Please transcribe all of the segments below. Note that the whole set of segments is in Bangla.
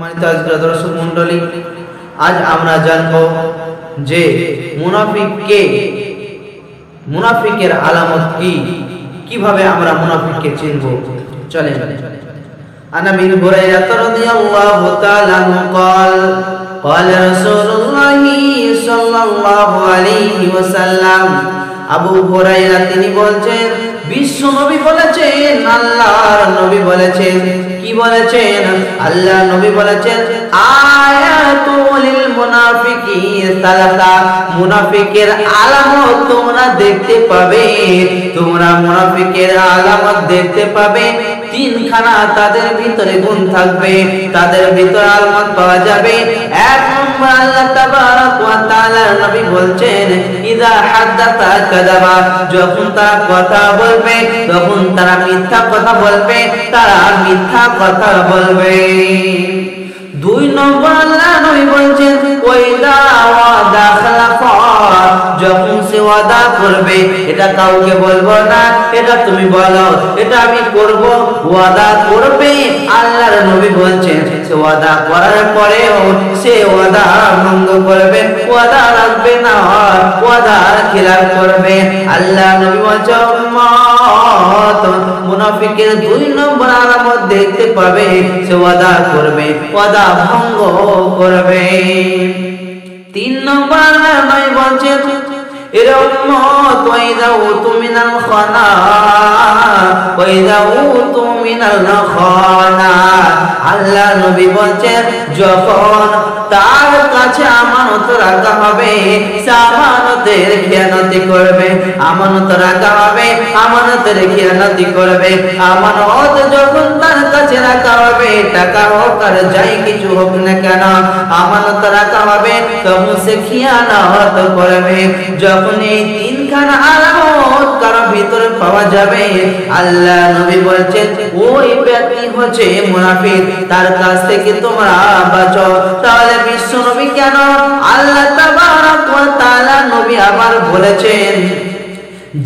দর্শক মণ্ডলী, আজ আমরা জানব যে মুনাফিকের আলামত কি, কিভাবে আমরা মুনাফিককে চিনব। চলেন। আন আবি হুরায়রা রাদিয়াল্লাহু তাআলা আনহু قال قال رسول الله সাল্লাল্লাহু আলাইহি ওয়াসাল্লাম, আবু হুরায়রা তিনি বলছেন, বিশ্ব নবী বলেছেন, আল্লাহর নবী বলেছেন। কি বলেছেন? আল্লাহর নবী বলেছেন, আয়াতুল মুনাফিকিন সালাসা, মুনাফিকের আলামত তোমরা দেখতে পাবে, তোমরা মুনাফিকের আলামত দেখতে পাবে তিনখানা। তাদের ভিতরে গুণ থাকবে, তাদের ভিতরে আলামত পাওয়া যাবে। এক নম্বর, আল্লাহ তাবারক ওয়া তাআলা নবী বলছেন, ইযা হাদাসা কাযাবা, যখন তারা কথা বলবে তখন তারা মিথ্যা কথা বলবে, তারা মিথ্যা কথা বলবে। দুই নম্বর, আল্লাহ নবী বলছেন, ওয়াইদা ওয়াদা খালাফা, যখন সে ওয়াদা করবে, এটা কাউকে বলবো না, এটা তুমি বলো, এটা আমি করব। ওয়াদা করবে, আল্লাহর নবী বলছেন, সে ওয়াদা করার পরেও সে ওয়াদা ভঙ্গ করবে, ওয়াদা রাখবে না, ওয়াদার খিলাফ করবে। আল্লাহ নবী বলছেন, মুনাফিকের দুই নম্বর আলামত দেখতে পাবে, সে ওয়াদা করবে, ওয়াদা ভঙ্গ করবে। তিন নম্বর, আল্লাহ নবী বলছেন, এরা উম্মত ওয়াইদা উতুমিনাল খানা, ওয়াইদা উতুমিনাল খানা, আল্লাহ নবী বলছেন, যখন তার কাছে আমানত রাখা হবে, সে আমানতের খেয়ানতি করবে। আমানত রাখা হবে, আমানতের খেয়ানতি করবে। আমানত যখন তার কাছে রাখা হবে, টাকা হোক আর যাই কিছু হোক না কেন, আমানত রাখা হবে, তখন সে খেয়ানত করবে। যখন এই তিনখানা আলামত কারো ভিতরে পাওয়া যাবে, আল্লাহ নবী বলছেন, ওই ব্যক্তি হচ্ছে মুনাফিক, তার কাছ থেকে তোমরা বাঁচো। তাহলে বিশ্ব নবী কেন? আল্লাহ তাবারক ওয়া তাআলা নবী আবার বলেছেন,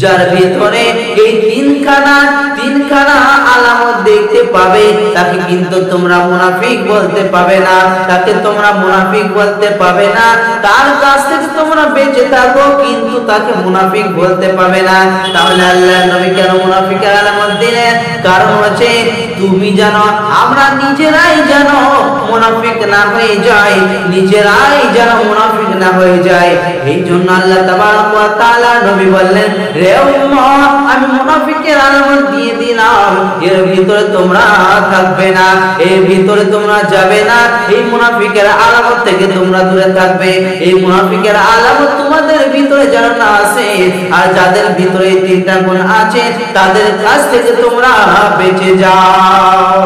যার ভিতরে এই তিনখানা আলামত দেখতে পাবে, তাকে কিন্তু তোমরা মুনাফিক বলতে পাবে না, তাকে তোমরা মুনাফিক বলতে পাবে না। তার কাছ থেকে তোমরা বেঁচে থাকো, কিন্তু তাকে মুনাফিক বলতে পাবে না। তাহলে আল্লাহ নবী কেন মুনাফিকের আলামত দিলেন? কারণ হচ্ছে, তুমি জানো, আমরা নিজেরাই যেন মুনাফিক না হয়ে যাই, নিজেরাই যেন মুনাফিক না হয়ে যায়। এই জন্য আল্লাহ তাবারক ওয়া তাআলা নবী বললেন, রে উম্মত, আমি মুনাফিকের আলামত দিয়ে দিলাম, এর ভিতরে তোমরা থাকবে না, এর ভিতরে তোমরা যাবে না। এই মুনাফিকের আলামত থেকে তোমরা দূরে থাকবে। এই মুনাফিকের আলামত তোমাদের ভিতরে যেন না আসে। আর যাদের ভিতরে এই তিনটা গুণ আছে, তাদের কাছ থেকে তোমরা বেঁচে যাও।